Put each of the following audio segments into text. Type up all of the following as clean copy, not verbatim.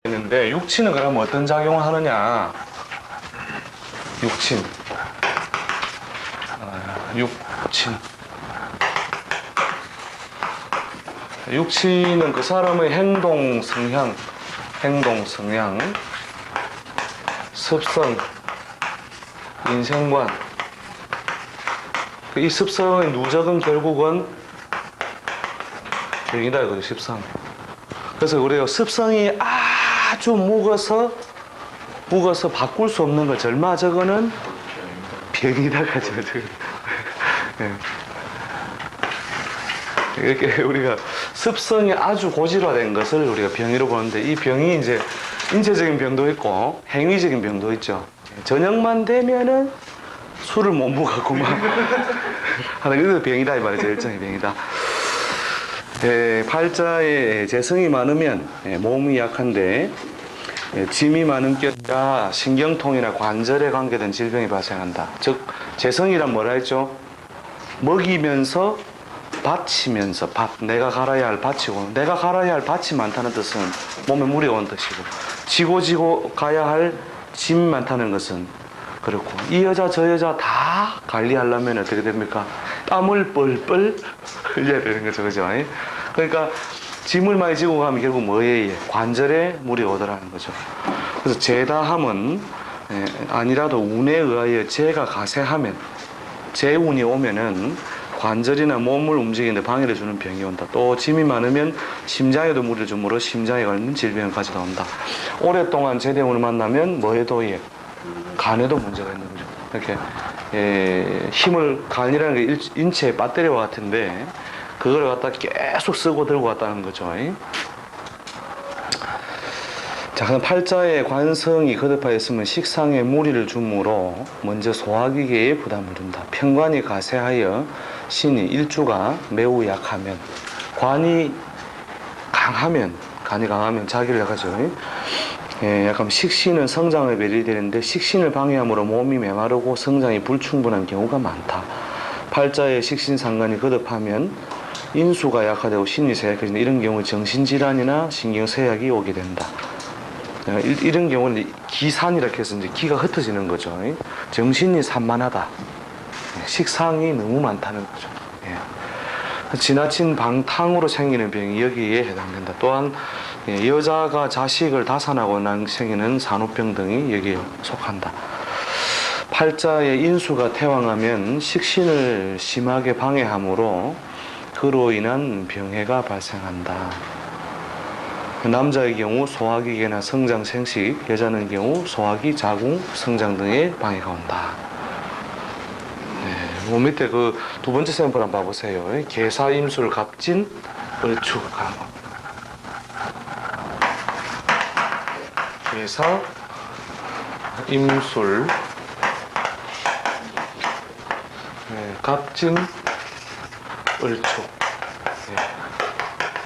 있는데 육친은 그럼 어떤 작용을 하느냐? 육친. 육친. 육친은 그 사람의 행동 성향, 습성, 인생관. 이 습성의 누적은 결국은 병이다 이거죠, 습성. 그래서 우리가 습성이 아주 묵어서 바꿀 수 없는 거 절마 저거는 병이다 가죠. 네. 이렇게 우리가 습성이 아주 고질화된 것을 우리가 병이라고 보는데, 이 병이 이제 인체적인 병도 있고 행위적인 병도 있죠. 저녁만 되면은 술을 못 먹었구만 하는 게 병이다 이 말이죠. 일종의 병이다. 팔자에 재성이 많으면 몸이 약한데, 짐이 많은 격이라 신경통이나 관절에 관계된 질병이 발생한다. 즉 재성이란 뭐라 했죠? 먹이면서 바치면서 내가 갈아야 할 밭이고, 내가 갈아야 할 밭이 많다는 뜻은 몸에 무리가 온 뜻이고, 지고 가야 할 짐이 많다는 것은 그렇고, 이 여자 저 여자 다 관리하려면 어떻게 됩니까? 땀을 뻘뻘 흘려야 되는 거죠, 그죠? 그러니까 짐을 많이 지고 가면 결국 뭐에 의해? 관절에 무리가 오더라는 거죠. 그래서 재다함은 아니라도 운에 의하여 재가 가세하면, 재운이 오면은 관절이나 몸을 움직이는데 방해를 주는 병이 온다. 또 짐이 많으면 심장에도 무리를 주므로 심장에 관련 질병까지도 온다. 오랫동안 재대운을 만나면 뭐에도 의해? 간에도 문제가 있는 거죠. 이렇게 힘을, 간이라는 게 인체의 배터리와 같은데 그걸 갖다 계속 쓰고 들고 갔다는 거죠. 자, 그럼 팔자에 관성이 거듭하여 있으면 식상에 무리를 주므로 먼저 소화기계에 부담을 준다. 편관이 가세하여 신이 일주가 매우 약하면, 간이 강하면 자기를 약하죠. 약간 식신은 성장을 배려되는데 식신을 방해함으로 몸이 메마르고 성장이 불충분한 경우가 많다. 팔자에 식신 상관이 거듭하면 인수가 약화되고 신이 쇠약해진다. 이런 경우 정신질환이나 신경쇠약이 오게 된다. 이런 경우는 기산이라고 해서 이제 기가 흩어지는 거죠. 정신이 산만하다. 식상이 너무 많다는 거죠. 지나친 방탕으로 생기는 병이 여기에 해당된다. 또한 여자가 자식을 다산하고 생기는 산후병 등이 여기에 속한다. 팔자에 인수가 태왕하면 식신을 심하게 방해하므로 그로 인한 병해가 발생한다. 남자의 경우 소화기계나 성장 생식, 여자는 경우 소화기, 자궁, 성장 등의 방해가 온다. 몸 밑에 그 두 번째 샘플 한번 봐보세요. 개사, 임술, 갑진, 을축 하는 거. 개사, 임술, 갑진, 을축.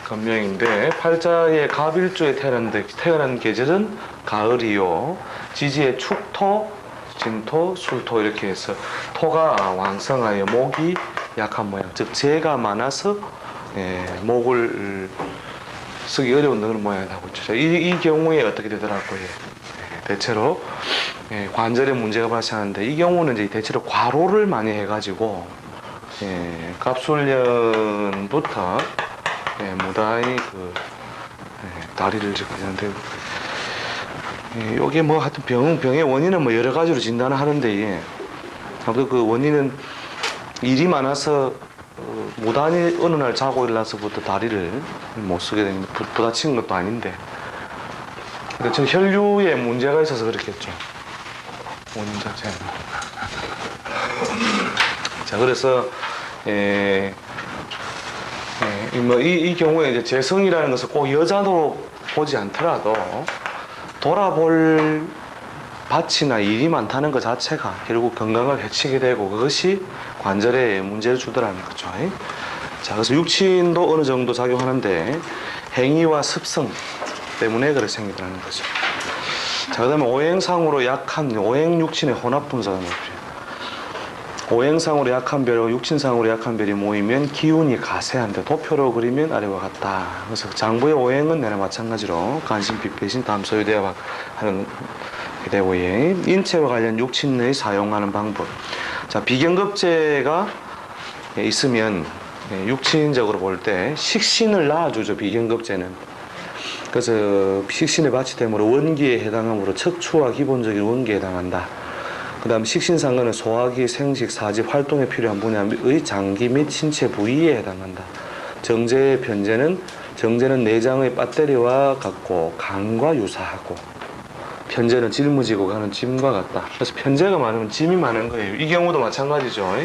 금명인데 팔자의 갑일주에 태어난 계절은 가을이요. 지지의 축토, 진토, 술토 이렇게 해서 토가 왕성하여 목이 약한 모양. 즉 재가 많아서 목을 쓰기 어려운 그런 모양이 나고 있죠. 이 경우에 어떻게 되더라고요. 대체로 관절에 문제가 발생하는데, 이 경우는 이제 대체로 과로를 많이 해가지고 갑술년부터 무다히 다리를 이렇게 하는데, 요게 뭐 하여튼 병의 원인은 뭐 여러 가지로 진단을 하는데, 아무튼 그 원인은 일이 많아서 무단히 어느 날 자고 일어나서부터 다리를 못 쓰게 되는, 부딪힌 것도 아닌데, 근데 저 혈류에 문제가 있어서 그렇겠죠. 원인 자체는. 자, 그래서 이 경우에 이제 재성이라는 것은 꼭 여자도 보지 않더라도 돌아볼 밭이나 일이 많다는 것 자체가 결국 건강을 해치게 되고, 그것이 관절에 문제를 주더라는 거죠. 자, 그래서 육친도 어느 정도 작용하는데 행위와 습성 때문에 그렇게 생기더라는 거죠. 자, 그 다음에 오행상으로 약한 오행육친의 혼합분석을 볼게요. 오행상으로 약한 별하고 육신상으로 약한 별이 모이면 기운이 가세한데 도표로 그리면 아래와 같다. 그래서 장부의 오행은 내나 마찬가지로 간신, 빚, 배신, 다음 소유대와 하는 되고, 예. 인체와 관련 육신의 사용하는 방법. 자, 비견급제가 있으면 육신적으로 볼 때 식신을 낳아주죠. 비견급제는. 그래서 식신의 받치됨으로 원기에 해당하므로 척추와 기본적인 원기에 해당한다. 그 다음 식신상근은 소화기, 생식, 사집, 활동에 필요한 분야의 장기 및 신체 부위에 해당한다. 정제의 정제는 내장의 배터리와 같고 간과 유사하고, 편제는 짊어지고 가는 짐과 같다. 그래서 편제가 많으면 짐이 많은 거예요. 이 경우도 마찬가지죠.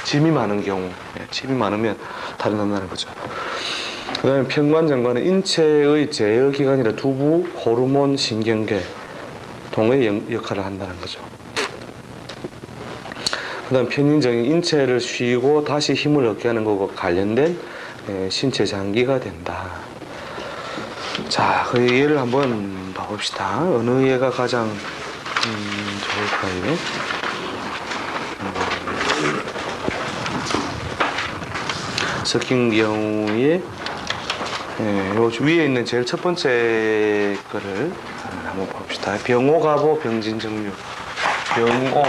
짐이 많은 경우, 짐이 많으면 탈이 난다는 거죠. 그 다음에 편관장관은 인체의 제어기관이라 두부, 호르몬, 신경계 동의 역할을 한다는 거죠. 그 다음 편인적인 인체를 쉬고 다시 힘을 얻게 하는 것과 관련된 신체 장기가 된다. 자, 그 예를 한번 봐봅시다. 어느 예가 가장 좋을까요? 섞인 경우에 요 위에 있는 제일 첫 번째 거를 한번 봅시다. 병오, 가보, 병진, 정류. 병오,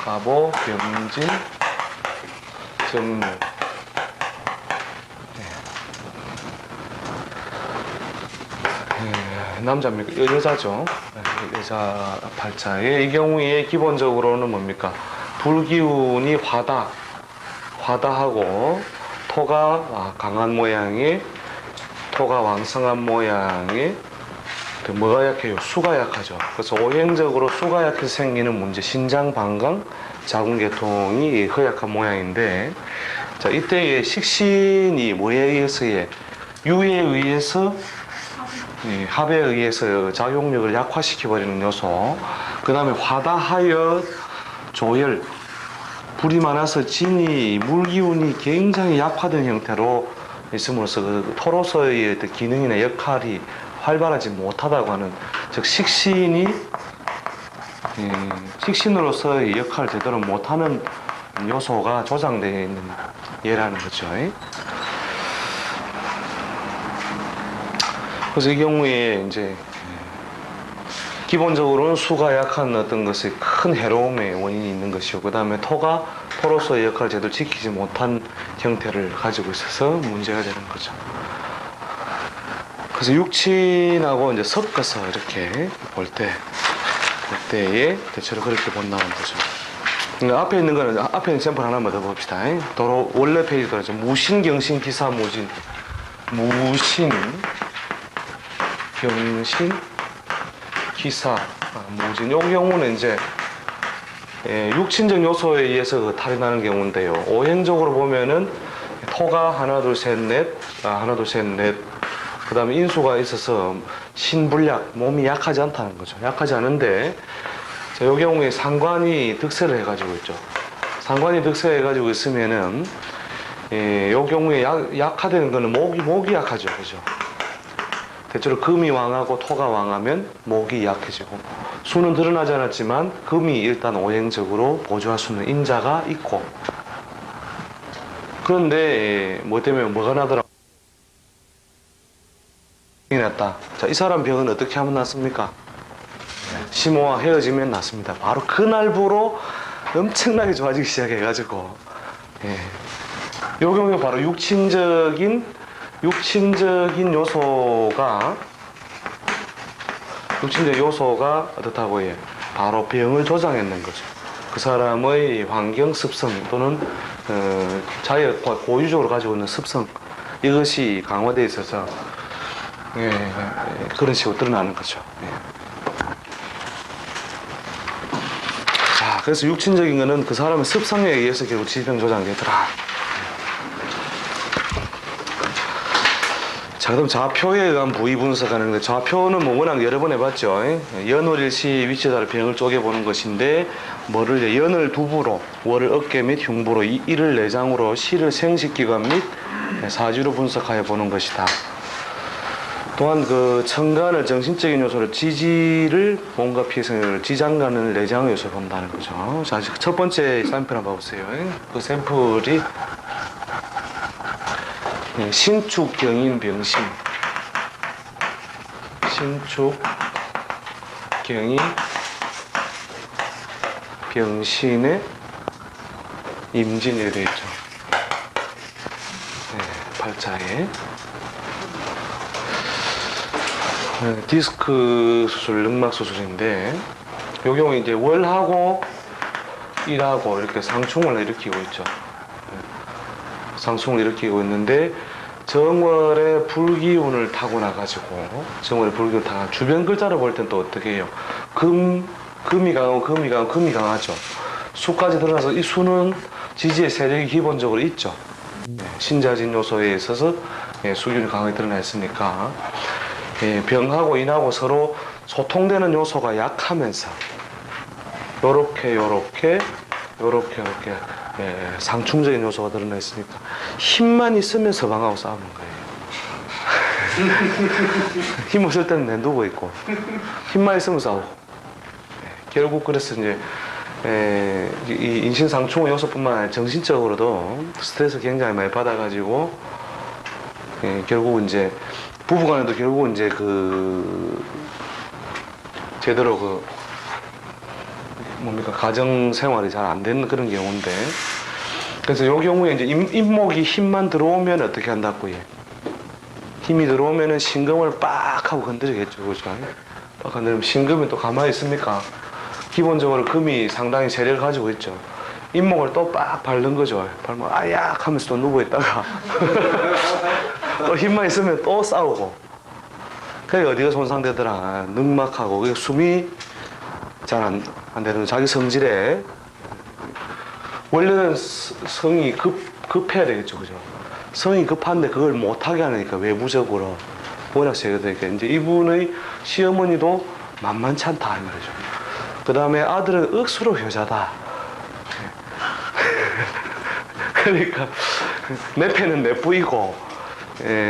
가보, 병진, 정류. 남자입니까? 여자죠. 여자 팔자에 이 경우에 기본적으로는 뭡니까? 불기운이 화다하고 토가 강한 모양의, 토가 왕성한 모양의, 뭐가 약해요? 수가 약하죠. 그래서 오행적으로 수가 약해서 생기는 문제, 신장, 방광, 자궁계통이 허약한 모양인데, 자, 이때의 식신이 뭐에 의해서의 유에 의해서, 합에 의해서 작용력을 약화시켜버리는 요소, 그 다음에 화다하여 조열, 불이 많아서 진이, 물기운이 굉장히 약화된 형태로 있음으로써 그 토로서의 기능이나 역할이 활발하지 못하다고 하는, 즉 식신으로서의 역할을 제대로 못하는 요소가 조장되어 있는 예라는 거죠. 그래서 이 경우에 이제 기본적으로는 수가 약한 어떤 것이 큰 해로움의 원인이 있는 것이고, 그 다음에 토로서의 역할을 제대로 지키지 못한 형태를 가지고 있어서 문제가 되는 거죠. 그래서 육친하고 이제 섞어서 이렇게 볼 때에 대체로 그렇게 본다는 거죠. 앞에 있는 거는, 앞에 있는 샘플 하나만 더 봅시다. 도로 원래 페이지 돌아죠. 무신, 경신, 기사, 무진. 무신, 경신, 기사, 무진. 요 경우는 이제 육친적 요소에 의해서 탈이 나는 경우인데요. 오행적으로 보면은 토가 하나 둘 셋 넷, 그 다음에 인수가 있어서 신불약, 몸이 약하지 않다는 거죠. 약하지 않은데, 자, 요 경우에 상관이 득세를 해가지고 있죠. 상관이 득세해가지고 있으면은, 요 경우에 약화되는 거는 목이 약하죠. 그죠? 대체로 금이 왕하고 토가 왕하면 목이 약해지고, 수는 드러나지 않았지만 금이 일단 오행적으로 보조할 수 있는 인자가 있고, 그런데 뭐 때문에 뭐가 나더라? 병이 났다. 자, 이 사람 병은 어떻게 하면 낫습니까? 심호와 헤어지면 낫습니다. 바로 그날부로 엄청나게 좋아지기 시작해가지고, 요 경우에 바로 육친적인 요소가 어떻다고 해요? 바로 병을 조장했는 거죠. 그 사람의 환경 습성 또는 자기가 고유적으로 가지고 있는 습성, 이것이 강화되어 있어서 그런 식으로 드러나는 거죠. 자, 그래서 육친적인 거는 그 사람의 습성에 의해서 결국 질병 조장되더라. 자, 그럼 좌표에 의한 부위 분석하는데, 좌표는 뭐 워낙 여러 번 해봤죠. 연월일시 위치에 병을 쪼개보는 것인데, 연을 두부로, 월을 어깨 및 흉부로, 일을 내장으로, 시를 생식기관 및 사지로 분석하여 보는 것이다. 또한 그 천간을 정신적인 요소를 지지를 뭔가 피해서 지장간을 내장의 요소로 본다는 거죠. 자, 첫 번째 샘플 한번 봐보세요. 그 샘플이 신축 경인 병신, 신축 경인 병신의 임진이 되어 있죠. 팔자에. 디스크 수술, 늑막 수술인데, 요 경우 이제 월하고 일하고 이렇게 상충을 일으키고 있죠. 상충을 일으키고 있는데, 정월에 불기운을 타고나가지고, 정월에 불기운을 타고, 주변 글자를 볼 땐 또 어떻게 해요? 금이 강하고, 금이 강하죠. 수까지 들어가서 이 수는 지지의 세력이 기본적으로 있죠. 신자진 요소에 있어서 수균이 강하게 드러나 있으니까. 병하고 인하고 서로 소통되는 요소가 약하면서 요렇게 상충적인 요소가 드러나 있으니까 힘만 있으면 서방하고 싸우는 거예요. 힘 없을 때는 내두고 있고 힘만 있으면 싸우고. 결국 그래서 이제 이 인신상충의 요소뿐만 아니라 정신적으로도 스트레스 굉장히 많이 받아가지고 결국 이제 부부간에도 결국 이제 제대로 가정 생활이 잘 안 되는 그런 경우인데, 그래서 이 경우에 이제 임목이 힘만 들어오면 어떻게 한다고 해? 힘이 들어오면은 신금을 빡 하고 건드리겠죠, 그죠? 빡 건드리면 신금이 또 가만히 있습니까? 기본적으로 금이 상당히 세력을 가지고 있죠. 임목을 또 빡 밟는 거죠. 밟으면 아약 하면서 또 누워 있다가 또 힘만 있으면 또 싸우고. 그게 어디가 손상되더라. 늑막하고 숨이 잘 안 되는 자기 성질에 원래는 성이 급해야 되겠죠, 그죠? 성이 급한데 그걸 못하게 하니까 외부적으로 워낙 세게 되니까 이제 이분의 시어머니도 만만치 않다 이 말이죠. 그 다음에 아들은 억수로 효자다. 그러니까 내 패는 내뿌이고,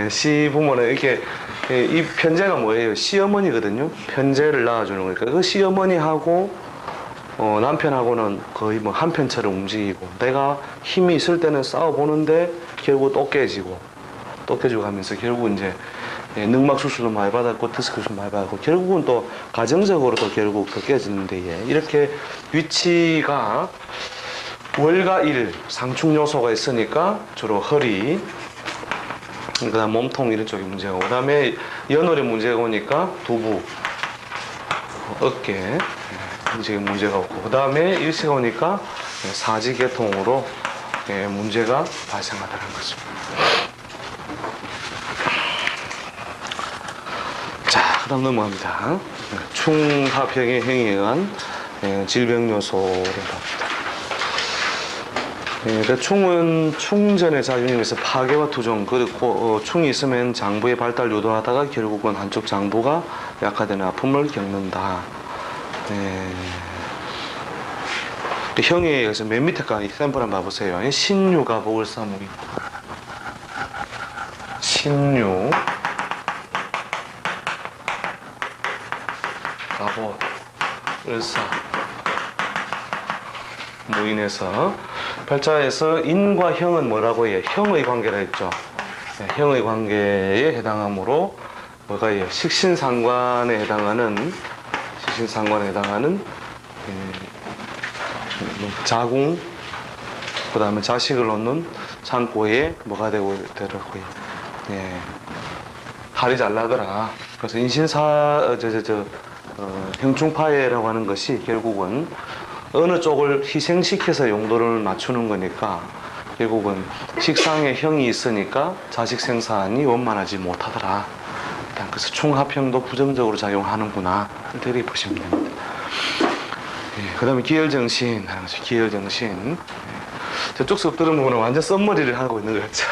시부모는 이렇게 이 편제가 뭐예요? 시어머니거든요. 편제를 낳아주는 거니까 그 시어머니하고 남편하고는 거의 뭐 한편처럼 움직이고, 내가 힘이 있을 때는 싸워보는데 결국 또 깨지고 하면서 결국 이제 늑막 수술도 많이 받았고 디스크 수술도 많이 받았고 결국은 또 가정적으로도 결국 더 깨지는데, 이렇게 위치가 월과 일 상충 요소가 있으니까 주로 허리, 그다음 몸통 이런 쪽이 문제가 오고, 그다음에 연월에 문제가 오니까 두부, 어깨 이제 문제가 없고, 그다음에 일시가 오니까 사지계통으로 문제가 발생하다는 거죠. 자, 그다음 넘어갑니다. 충합형의 행위에 의한 질병 요소를 봅니다. 충은 충전의 작용에서 파괴와 투종, 그리고 충이 있으면 장부의 발달 유도하다가 결국은 한쪽 장부가 약화되는 아픔을 겪는다. 형에 의해서 맨 밑에까지 샘플 한번 봐보세요. 신유가 보글사무이, 신유 가보 을사 무인에서 팔자에서 인과 형은 뭐라고 해요? 형의 관계라 했죠. 형의 관계에 해당하므로 뭐가 해요? 식신상관에 해당하는 자궁, 그 다음에 자식을 놓는 창고에 뭐가 되고 되더라고요. 할이 잘 나더라. 그래서 형충파해라고 하는 것이 결국은 어느 쪽을 희생시켜서 용도를 맞추는 거니까 결국은 식상에 형이 있으니까 자식 생산이 원만하지 못하더라. 그래서 충합형도 부정적으로 작용하는구나. 이렇게 보시면 됩니다. 그 다음에 기혈정신, 기혈정신. 저쪽 수업 들은 분은 완전 썸머리를 하고 있는 것 같죠.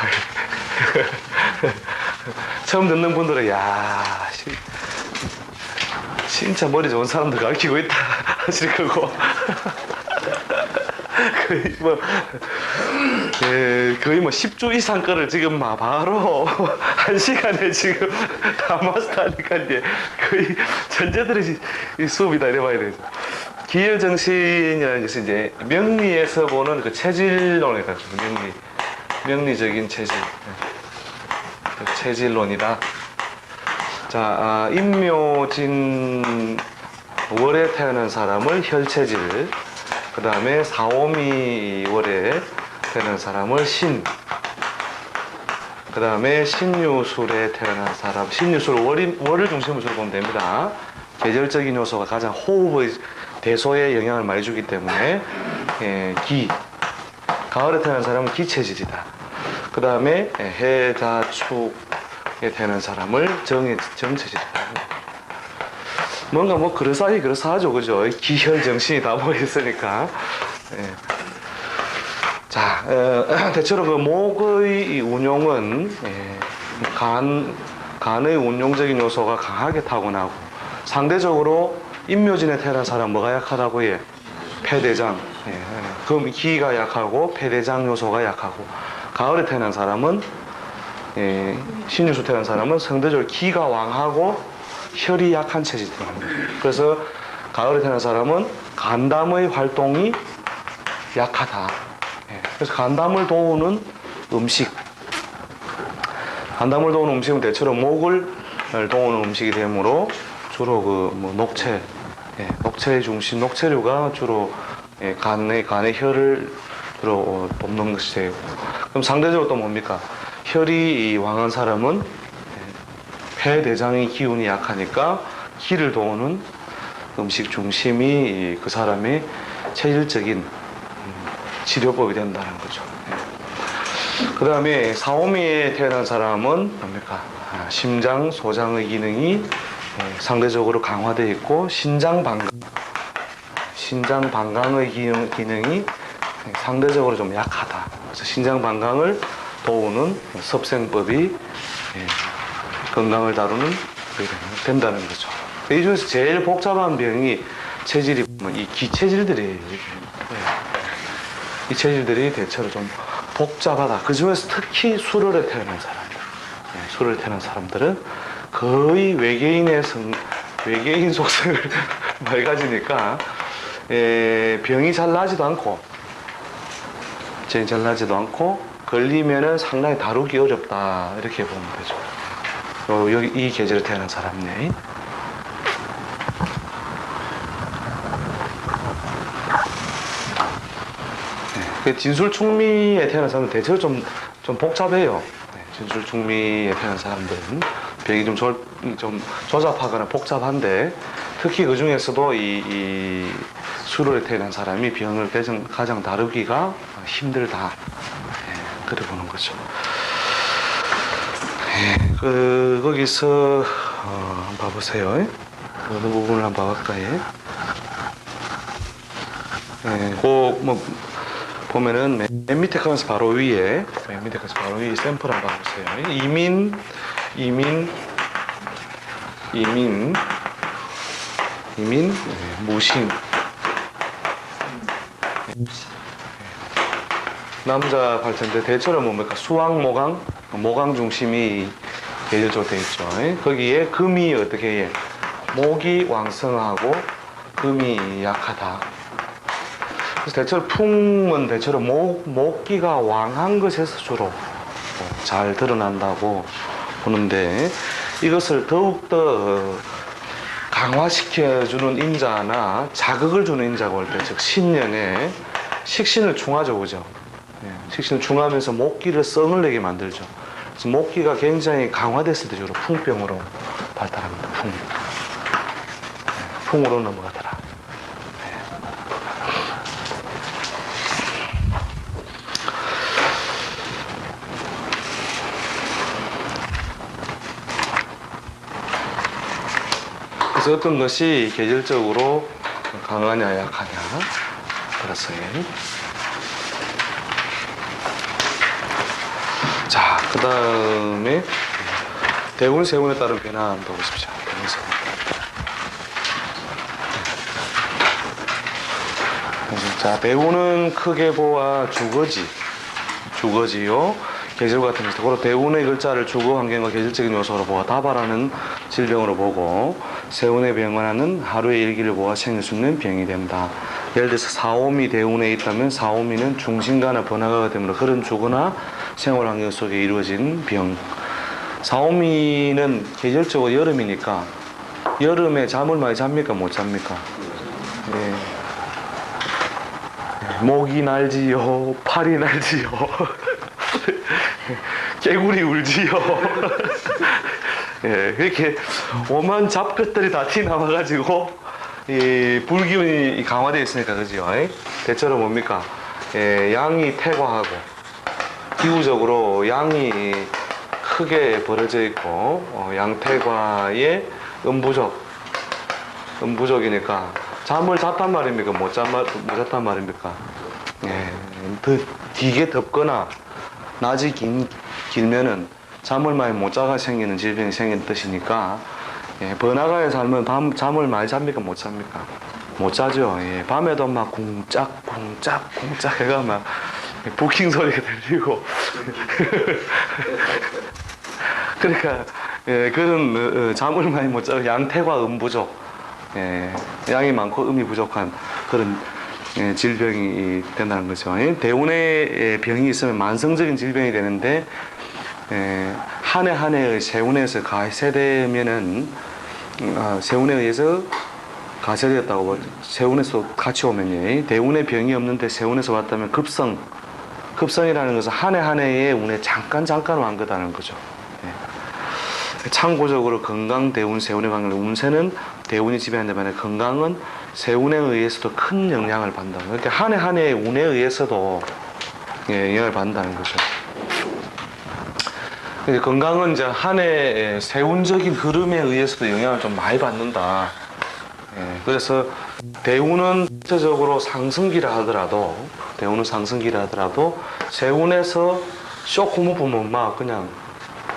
처음 듣는 분들은 야, 진짜 머리 좋은 사람들 가르치고 있다 하실 거고 거의 뭐 10주 이상 거를 지금 막 바로 한 시간에 지금 다 마스터하니까 이제 거의 천재들의 수업이다 이래 봐야 되죠. 기혈정신이라는 것은 이제 명리에서 보는 그 체질론을 가지고 명리적인 체질, 그 체질론이다. 자, 임묘진 월에 태어난 사람을 혈체질, 그 다음에 사오미 월에 태어난 사람을 신, 그 다음에 신유술에 태어난 사람, 신유술 월을 중심으로 보면 됩니다. 계절적인 요소가 가장 호흡의 대소에 영향을 많이 주기 때문에 기, 가을에 태어난 사람은 기체질이다. 그 다음에 해자축에 태어난 사람을 정체질이다. 뭔가 뭐 그럴싸하죠, 그죠? 기혈 정신이 다 모여있으니까. 자, 대체로 그 목의 운용은 간의 운용적인 요소가 강하게 타고나고, 상대적으로 임묘진에 태어난 사람 뭐가 약하다고 해? 폐대장. 그럼 기가 약하고 폐대장 요소가 약하고, 가을에 태어난 사람은 신유수 태어난 사람은 상대적으로 기가 왕하고 혈이 약한 체질입니다. 그래서 가을에 태어난 사람은 간담의 활동이 약하다. 그래서 간담을 도우는 음식, 간담을 도우는 음식은 대체로 목을 도우는 음식이 되므로 주로 그 뭐 녹채, 녹채의 중심, 녹채류가 주로 간의 혈을 주로 돕는 것이 되고, 그럼 상대적으로 또 뭡니까? 혈이 왕한 사람은 폐대장의 기운이 약하니까 기를 도우는 음식 중심이 그 사람의 체질적인 치료법이 된다는 거죠. 그 다음에 사오미에 태어난 사람은 뭡니까? 심장, 소장의 기능이 상대적으로 강화되어 있고, 신장 방광의 기능이 상대적으로 좀 약하다. 그래서 신장 방광을 도우는 섭생법이 건강을 다루는 된다는 거죠. 이 중에서 제일 복잡한 병이 체질이 이 기체질들이에요. 이 체질들이 대체로 좀 복잡하다. 그 중에서 특히 수월에 태어난 사람, 수월에 태어난 사람들은 거의 외계인 속성을 많이 가지니까 병이 잘 나지도 않고, 걸리면은 상당히 다루기 어렵다, 이렇게 보면 되죠. 여기 이 계절에 태어난 사람네. 진술충미에 태어난 사람은 대체로 좀 복잡해요. 진술충미에 태어난 사람들은 병이 좀 조잡하거나 복잡한데, 특히 그 중에서도 이 수로에 태어난 사람이 병을 가장 다루기가 힘들다. 그래 보는 거죠. 거기서 한번 봐보세요. 어느 부분을 한번 봐볼까요? 뭐 보면은 맨 밑에 가면서 바로 위에 샘플 한번 봐보세요. 이민, 무신. 남자 발전대 대체로 뭡니까? 수왕, 모강 중심이 계절적으로 되어 있죠. 거기에 금이 어떻게 해? 목이 왕성하고 금이 약하다. 그래서 대체로 풍은 대체로 목기가 왕한 것에서 주로 잘 드러난다고 보는데, 이것을 더욱더 강화시켜주는 인자나 자극을 주는 인자가 올 때, 즉 신년에 식신을 충하죠, 그죠? 식신을 충하면서 목기를 성을 내게 만들죠. 그래서 목기가 굉장히 강화됐을 때 주로 풍병으로 발달합니다. 풍으로 넘어가더라. 그래서 어떤 것이 계절적으로 강하냐 약하냐 그렇어요. 자, 그 다음에 대운 세운에 따른 변화 한번 보십시오. 대운 세운. 자, 대운은 크게 보아 주거지요. 계절 같은 것도 그렇고 대운의 글자를 주거 환경과 계절적인 요소로 보아 다발하는 질병으로 보고 세운의 병환하는 하루의 일기를 보아 생길 수 있는 병이 된다. 예를 들어서 사오미 대운에 있다면 사오미는 중심가나 번화가가 되므로 흐름 주거나 생활 환경 속에 이루어진 병. 사오미는 계절적으로 여름이니까 여름에 잠을 많이 잡니까 못 잡니까? 네. 목이 날지요, 팔이 날지요, 개구리 울지요. 예, 이렇게 오만 잡것들이 다 튀나와가지고 이 불기운이 강화되어 있으니까 그죠? 대체로 뭡니까? 예, 양이 퇴과하고 기후적으로 양이 크게 벌어져 있고 양퇴과의 음부족이니까 잠을 잤단 말입니까? 못 잤단 말입니까? 예, 더 되게 덥거나 낮이 길면은 잠을 많이 못 자가 생기는 질병이 생기는 뜻이니까 예, 번화가에 살면 잠을 많이 잡니까? 못 잡니까? 못 자죠. 예, 밤에도 막 쿵짝 해가 막 부킹 소리가 들리고 그러니까 예, 그런 잠을 많이 못 자고 양태과 음부족, 예, 양이 많고 음이 부족한 그런 예, 질병이 된다는 거죠. 대운에 병이 있으면 만성적인 질병이 되는데 예, 한 해 한 해의 세운에서 가세되면은 세운에 의해서 가세되었다고 세운에서 같이 오면요 대운에 병이 없는데 세운에서 왔다면 급성이라는 것은 한 해 한 해의 운에 잠깐 완 거다는 거죠. 예. 참고적으로 건강 대운 세운의 관계 운세는 대운이 지배한다면 건강은 세운에 의해서도 큰 영향을 받는다. 그러니까 한 해 한 해의 운에 의해서도 예, 영향을 받는다는 거죠. 건강은 이제 한 해의 세운적인 흐름에 의해서도 영향을 좀 많이 받는다. 예, 그래서 대운은 전체적으로 상승기라 하더라도 세운에서 쇼크 못 보면 막 그냥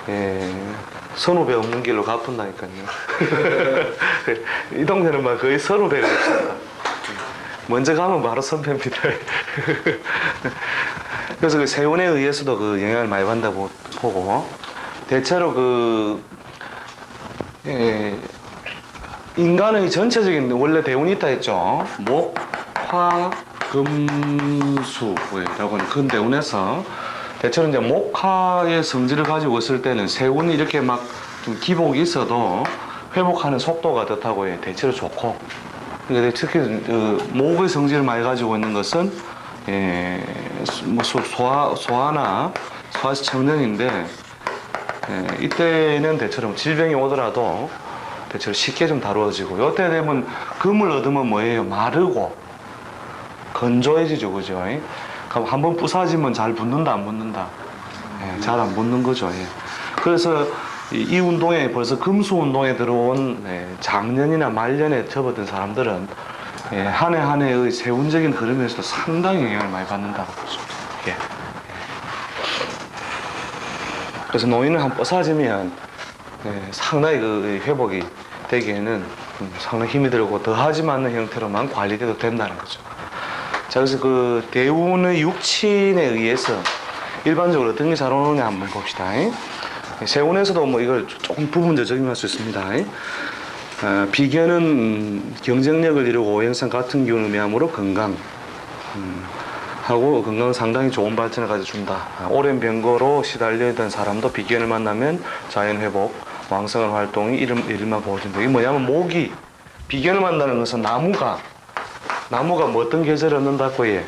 예, 선후배 없는 길로 가뿐다니까요. 이 동네는 막 거의 선후배가 없습니다. 먼저 가면 바로 선배입니다. 그래서 그 세운에 의해서도 그 영향을 많이 받는다고 보고 대체로 인간의 전체적인 원래 대운이 있다 했죠. 목, 화, 금, 수라고 하는 큰 대운에서 대체로 이제 목화의 성질을 가지고 있을 때는 세운이 이렇게 막 좀 기복이 있어도 회복하는 속도가 어떻다고 해요. 대체로 좋고. 그러니까 특히 목의 성질을 많이 가지고 있는 것은 뭐 소화나 청년인데 이때는 대체로 질병이 오더라도 대체로 쉽게 좀 다루어지고 이때 되면 금을 얻으면 뭐예요? 마르고 건조해지죠, 그죠? 그럼 한번 부사지면 잘 붙는다, 안 붙는다? 잘 안 붙는 거죠. 예. 그래서 이 운동에 벌써 금수 운동에 들어온 작년이나 말년에 접어든 사람들은 한 해 한 해의 세운적인 흐름에서도 상당히 영향을 많이 받는다고 보죠. 예. 그래서 노인은 한 뻗어지면 상당히 그 회복이 되기에는 상당히 힘이 들고 더 하지 않는 형태로만 관리돼도 된다는 거죠. 자, 그래서 그 대운의 육친에 의해서 일반적으로 어떤 게 잘 오느냐 한번 봅시다. 세운에서도 뭐 이걸 조금 부분적으로 적용할 수 있습니다. 비견은 경쟁력을 이루고 오행성 같은 기운을 의미하므로 건강 하고 건강은 상당히 좋은 발전을 가져준다. 오랜 병거로 시달려 있던 사람도 비견을 만나면 자연회복, 왕성한 활동이 이름만 보여준다. 이게 뭐냐면 목이 비견을 만나는 것은 나무가 뭐 어떤 계절을 얻는다고 해?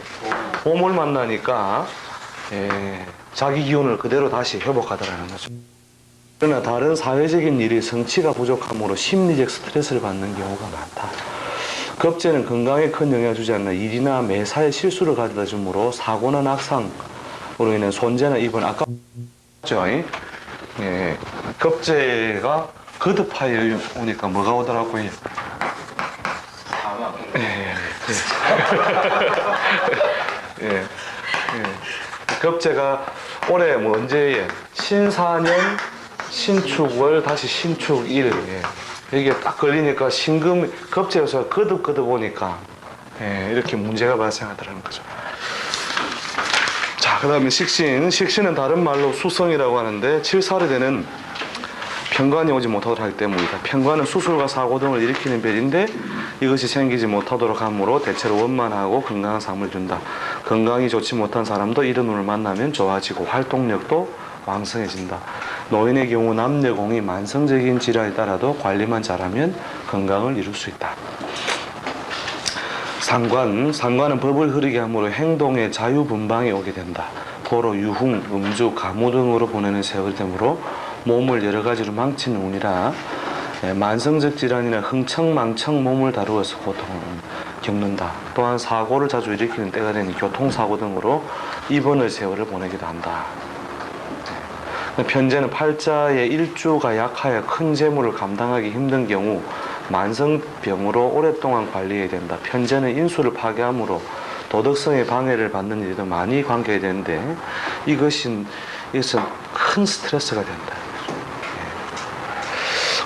봄을 만나니까 자기 기운을 그대로 다시 회복하더라는 거죠. 그러나 다른 사회적인 일이 성취가 부족함으로 심리적 스트레스를 받는 경우가 많다. 겁재는 건강에 큰 영향을 주지 않는 일이나 매사에 실수를 가져다 주므로 사고나 낙상으로 인한 손재나 입은 아까 봤죠? 겁재가 거듭하여 오니까 뭐가 오더라고요? 겁재가 올해 뭐 언제에 신사년 신축월 다시 신축일 여기에 딱 걸리니까 신금 겁재에서 거듭 오니까 이렇게 문제가 발생하더라는 거죠. 자, 그 다음에 식신. 식신은 다른 말로 수성이라고 하는데 칠살이 되는 편관이 오지 못하도록 하기 때문이다. 편관은 수술과 사고 등을 일으키는 별인데 이것이 생기지 못하도록 하므로 대체로 원만하고 건강한 삶을 준다. 건강이 좋지 못한 사람도 이런 운을 만나면 좋아지고 활동력도 왕성해진다. 노인의 경우 남녀공이 만성적인 질환에 따라도 관리만 잘하면 건강을 이룰 수 있다. 상관은 법을 흐리게 함으로 행동의 자유분방이 오게 된다. 고로 유흥, 음주, 가무 등으로 보내는 세월이 되므로 몸을 여러 가지로 망치는 운이라 만성적 질환이나 흥청망청 몸을 다루어서 고통을 겪는다. 또한 사고를 자주 일으키는 때가 되는 교통사고 등으로 입원의 세월을 보내기도 한다. 편제는 팔자의 일주가 약하여 큰 재물을 감당하기 힘든 경우 만성병으로 오랫동안 관리해야 된다. 편제는 인수를 파괴하므로 도덕성의 방해를 받는 일도 많이 관계해야 되는데 이것은 큰 스트레스가 된다.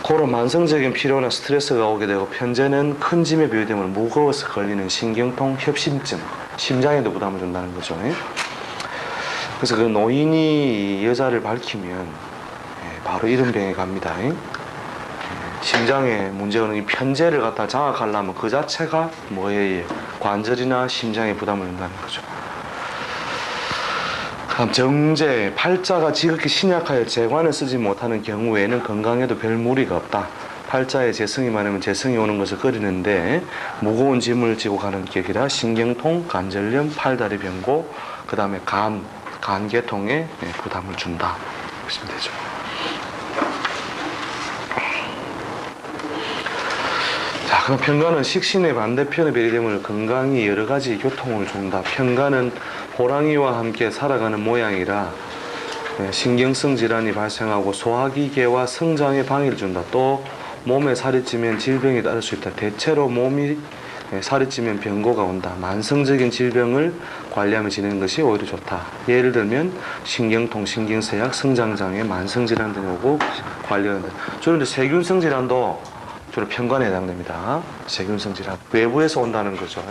고로 만성적인 피로나 스트레스가 오게 되고 편제는 큰 짐에 비유되면 무거워서 걸리는 신경통, 협심증, 심장에도 부담을 준다는 거죠. 그래서 그 노인이 여자를 밝히면 바로 이런 병에 갑니다. 심장에 문제가 있는 이 편제를 갖다 장악하려면 그 자체가 뭐에 관절이나 심장에 부담을 준다는 거죠. 다음 정제, 팔자가 지극히 신약하여 재관을 쓰지 못하는 경우에는 건강에도 별 무리가 없다. 팔자에 재성이 많으면 재성이 오는 것을 꺼리는데 무거운 짐을 지고 가는 격이라 신경통, 관절염, 팔다리 병고, 그 다음에 간계통에 부담을 준다. 보시면 되죠. 자, 그럼 편관은 식신의 반대편의 별이 되면 건강이 여러 가지 교통을 준다. 편관은 호랑이와 함께 살아가는 모양이라 신경성 질환이 발생하고 소화기계와 성장에 방해를 준다. 또 몸에 살이 찌면 질병이 따를 수 있다. 대체로 몸이 살이 찌면 병고가 온다. 만성적인 질병을 관리하며 지내는 것이 오히려 좋다. 예를 들면 신경통, 신경쇠약, 성장장애, 만성질환 등이 오고 관리하는다. 주로 이제 세균성 질환도 주로 편관에 해당됩니다. 세균성 질환 외부에서 온다는 거죠.